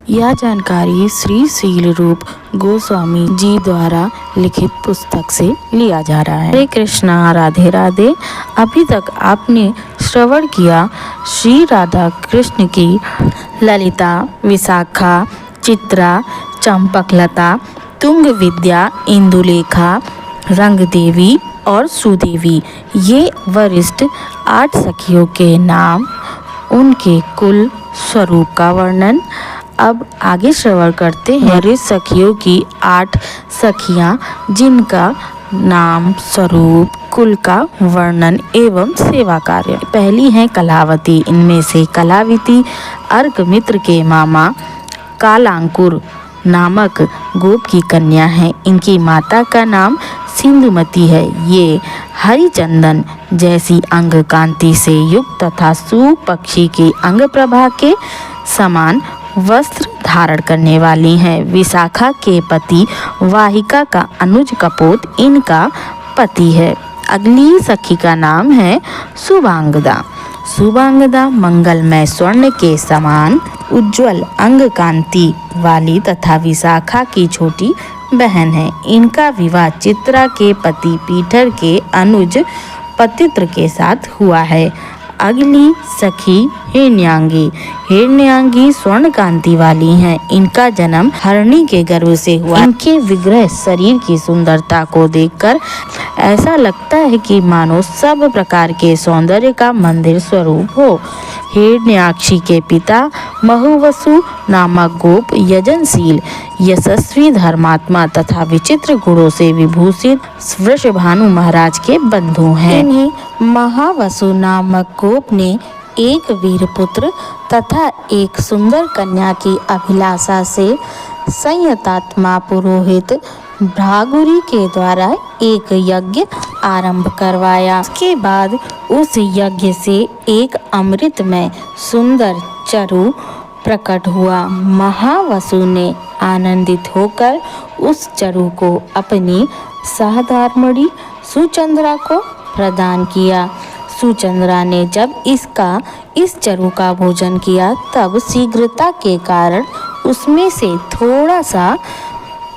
यह जानकारी श्री शील रूप गोस्वामी जी द्वारा लिखित पुस्तक से लिया जा रहा है। हरे कृष्णा, राधे राधे। अभी तक आपने श्रवण किया श्री राधा कृष्ण की ललिता, विशाखा, चित्रा, चंपकलता, तुंग विद्या, इंदुलेखा, रंग देवी और सुदेवी। ये वरिष्ठ 8 सखियों के नाम, उनके कुल स्वरूप का वर्णन। अब आगे श्रवण करते हैं वरिष्ठ सखियों की 8 सखियां, जिनका नाम, स्वरूप, कुल का वर्णन एवं सेवा कार्य। पहली है कलावती। इनमें से कलावती अर्कमित्र के मामा कालांकुर नामक गोप की कन्या है। इनकी माता का नाम सिंधुमती है। ये हरिचंदन जैसी अंग कांति से युक्त तथा सूप पक्षी की अंग प्रभा के समान वस्त्र धारण करने वाली हैं। विशाखा के पति वाहिका का अनुज कपोत इनका पति है। अगली सखी का नाम है शुभांगदा। शुभांगदा मंगलमय स्वर्ण के समान उज्जवल अंग कांति वाली तथा विशाखा की छोटी बहन है। इनका विवाह चित्रा के पति पीठर के अनुज पतित्र के साथ हुआ है। अगली सखी हिरण्यांगी। हिरण्यांगी स्वर्ण कांति वाली हैं। इनका जन्म हरणी के गर्भ से हुआ। इनके विग्रह शरीर की सुंदरता को देखकर ऐसा लगता है कि मानो सब प्रकार के सौंदर्य का मंदिर स्वरूप हो। हिरण्याक्षी के पिता महुवसु नामक गोप यजनशील, यशस्वी, धर्मात्मा तथा विचित्र गुणों से विभूषित वृषभानु महाराज के बंधु हैं। इन्हें महावसु नामक गोप ने एक वीर पुत्र तथा एक सुंदर कन्या की अभिलाषा से संयतात्मा पुरोहित भृगुरी के द्वारा एक यज्ञ आरंभ करवाया। उसके बाद उस यज्ञ से एक अमृतमय सुंदर चरु प्रकट हुआ। महावसु ने आनंदित होकर उस चरु को अपनी सहधर्मिणी सुचंद्रा को प्रदान किया। सुचंद्रा ने जब इस चरु का भोजन किया तब शीघ्रता के कारण उसमें से थोड़ा सा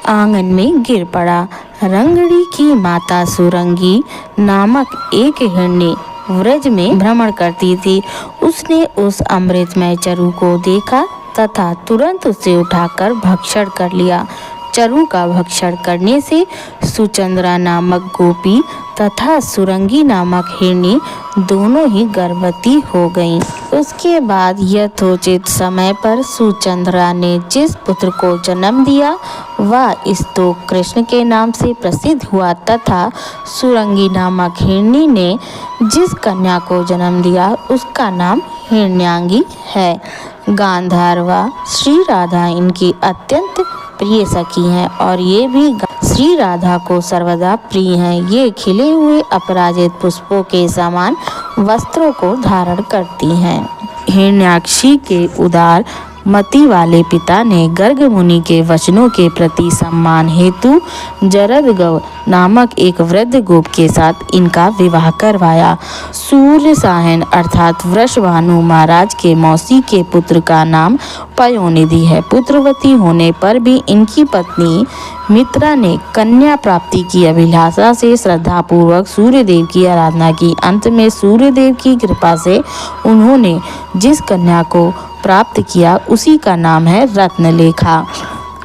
आंगन में गिर पड़ा। रंगड़ी की माता सुरंगी नामक एक हिरणी व्रज में भ्रमण करती थी। उसने उस अमृतमय चरु को देखा तथा तुरंत उसे उठाकर भक्षण कर लिया। चरु का भक्षण करने से सुचंद्रा नामक गोपी तथा सुरंगी नामक हिरणी दोनों ही गर्भवती हो गईं। उसके बाद यथोचित समय पर सुचंद्रा ने जिस पुत्र को जन्म दिया वह स्तोक कृष्ण के नाम से प्रसिद्ध हुआ तथा सुरंगी नामक हिरणी ने जिस कन्या को जन्म दिया उसका नाम हिरण्यांगी है। गांधारवा श्री राधा इनकी अत्यंत प्रिय सखी हैं और ये भी श्री राधा को सर्वदा प्रिय हैं। ये खिले हुए अपराजित पुष्पों के समान वस्त्रों को धारण करती हैं। हिरण्याक्षी के उदार मति वाले पिता ने गर्ग मुनि के वचनों के प्रति सम्मान हेतु जरदगव नामक एक वृद्ध गोप के साथ इनका विवाह करवाया। सूर्य साहन अर्थात वृषभानु महाराज के मौसी के पुत्र का नाम पयोनिधि है। पुत्रवती होने पर भी इनकी पत्नी मित्रा ने कन्या प्राप्ति की अभिलाषा से श्रद्धा पूर्वक सूर्यदेव की आराधना की। अंत में सूर्यदेव की कृपा से उन्होंने जिस कन्या को प्राप्त किया उसी का नाम है रत्नलेखा।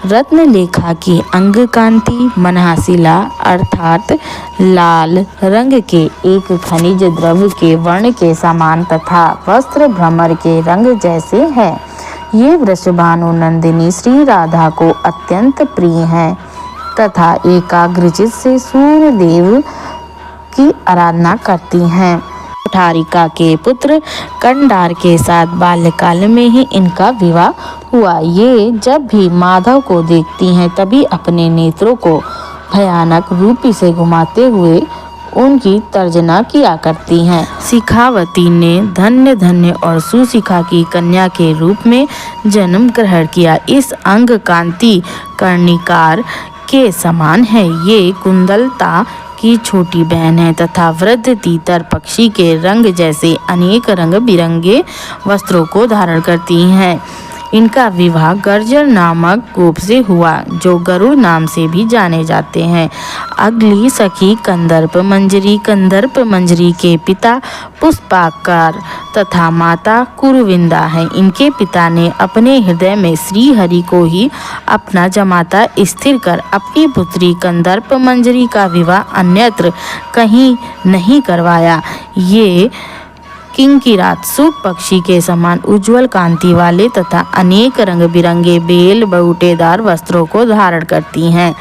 रत्नलेखा की अंग कांति मनहासिला अर्थात लाल रंग के एक खनिज द्रव्य के वर्ण के समान तथा वस्त्र भ्रमर के रंग जैसे है। ये वृषभानु नंदिनी श्री राधा को अत्यंत प्रिय हैं तथा एकाग्रचित से सूर्यदेव की आराधना करती हैं। कुठारिका के पुत्र कंडार के साथ बाल्यकाल में ही इनका विवाह हुआ। ये जब भी माधव को देखती हैं तभी अपने नेत्रों को भयानक रूपी से घुमाते हुए उनकी तर्जना किया करती हैं। शिखावती ने धन्य धन्य और सुशिखा की कन्या के रूप में जन्म ग्रहण किया। इस अंग कांति कर्णिकार के समान है। ये कुंदलता की छोटी बहन है तथा वृद्ध तीतर पक्षी के रंग जैसे अनेक रंग बिरंगे वस्त्रों को धारण करती हैं। इनका विवाह गर्जर नामक गोप से हुआ, जो गरुड़ नाम से भी जाने जाते हैं। अगली सखी कंदर्प मंजरी। कंदर्प मंजरी के पिता पुष्पाकार तथा माता कुरुविंदा है। इनके पिता ने अपने हृदय में श्री हरि को ही अपना जमाता स्थिर कर अपनी पुत्री कंदर्प मंजरी का विवाह अन्यत्र कहीं नहीं करवाया। ये किंकिरात शुक पक्षी के समान उज्जवल कांति वाले तथा अनेक रंग बिरंगे बेल बूटेदार वस्त्रों को धारण करती हैं।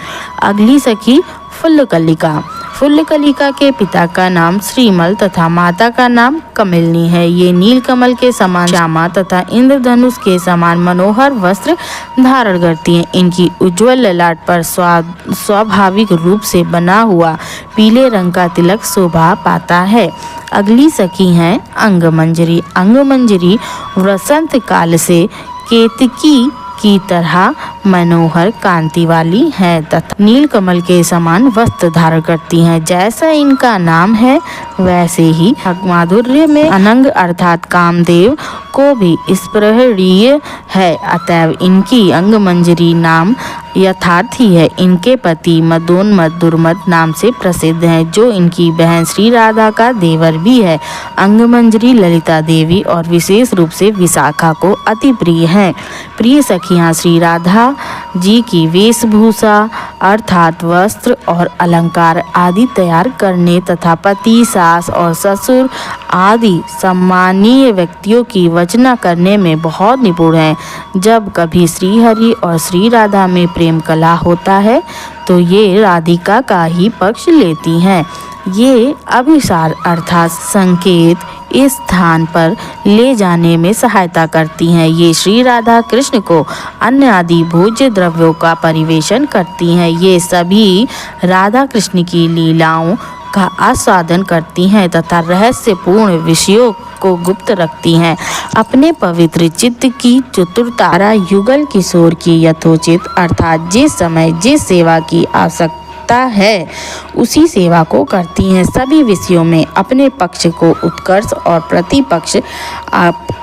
अगली सखी फुल्लकलिका। फुल्लकलिका के पिता का नाम श्रीमल तथा माता का नाम कमलिनी है। ये नीलकमल के समान श्यामा तथा इंद्रधनुष के समान मनोहर वस्त्र धारण करती हैं। इनकी उज्ज्वल ललाट पर स्वाभाविक रूप से बना हुआ पीले रंग का तिलक शोभा पाता है। अगली सखी हैं अंगमंजरी। अंगमंजरी वसंत काल से केतकी की तरह मनोहर कांति वाली है तथा नीलकमल के समान वस्त्र धारण करती हैं। जैसा इनका नाम है वैसे ही माधुर्य में अनंग अर्थात कामदेव को भी स्पृहणीय है। अतएव इनकी अंगमंजरी नाम यथार्थ ही है। इनके पति मदोन्मत्त दुर्मत नाम से प्रसिद्ध हैं, जो इनकी बहन श्री राधा का देवर भी है। अंगमंजरी ललिता देवी और विशेष रूप से विशाखा को अति प्रिय हैं। प्रिय सखियां श्री राधा जी की वेशभूषा अर्थात वस्त्र और अलंकार आदि तैयार करने तथा पति सास और ससुर आदि सम्मानीय व्यक्तियों की वचना करने में बहुत निपुण हैं। जब कभी श्री हरि और श्री राधा में प्रेम कला होता है तो ये राधिका का ही पक्ष लेती हैं। ये अभिसार अर्थात संकेत इस स्थान पर ले जाने में सहायता करती हैं। ये श्री राधा कृष्ण को अन्न आदि भोज्य द्रव्यों का परिवेशन करती हैं। ये सभी राधा कृष्ण की लीलाओं का आस्वादन करती हैं तथा रहस्यपूर्ण विषयों को गुप्त रखती हैं। अपने पवित्र चित्त की चतुरता युगल किशोर की यथोचित अर्थात जिस समय जिस सेवा की आवश्यकता है उसी सेवा को करती हैं। सभी विषयों में अपने पक्ष को उत्कर्ष और प्रतिपक्ष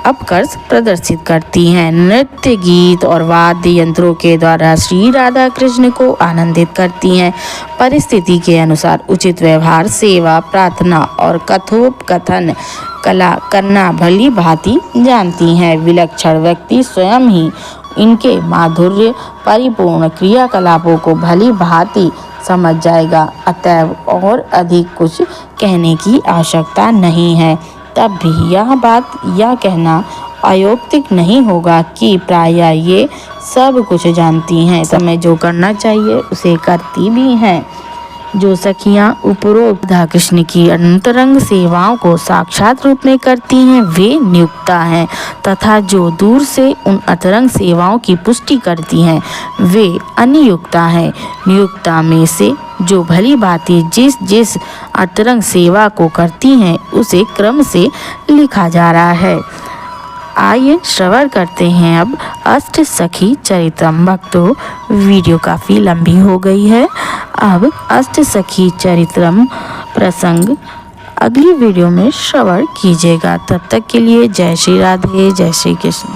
अपकर्ष प्रदर्शित करती हैं। नृत्य गीत और वाद्य यंत्रों के द्वारा श्री राधा कृष्ण को आनंदित करती हैं। परिस्थिति के अनुसार उचित व्यवहार सेवा प्रार्थना और कथोपकथन कला करना भली भांति जानती हैं। विलक्षण व्यक्ति स्वयं ही इनके माधुर्य परिपूर्ण क्रियाकलापों को भली भांति समझ जाएगा। अतएव और अधिक कुछ कहने की आवश्यकता नहीं है। तब भी यह बात यह कहना अयोक्तिक नहीं होगा कि प्रायः ये सब कुछ जानती हैं, समय जो करना चाहिए उसे करती भी हैं। जो सखियां उपरोक्त राधा कृष्ण की अंतरंग सेवाओं को साक्षात रूप में करती हैं वे नियुक्ता हैं तथा जो दूर से उन अंतरंग सेवाओं की पुष्टि करती हैं वे अनियुक्ता हैं। नियुक्ता में से जो भली भांति जिस जिस अंतरंग सेवा को करती हैं उसे क्रम से लिखा जा रहा है। आइए श्रवण करते हैं अब अष्ट सखी चरित्रम। भक्तों वीडियो काफ़ी लंबी हो गई है। अब अष्ट सखी चरित्रम प्रसंग अगली वीडियो में श्रवण कीजिएगा। तब तक के लिए जय श्री राधे, जय श्री कृष्ण।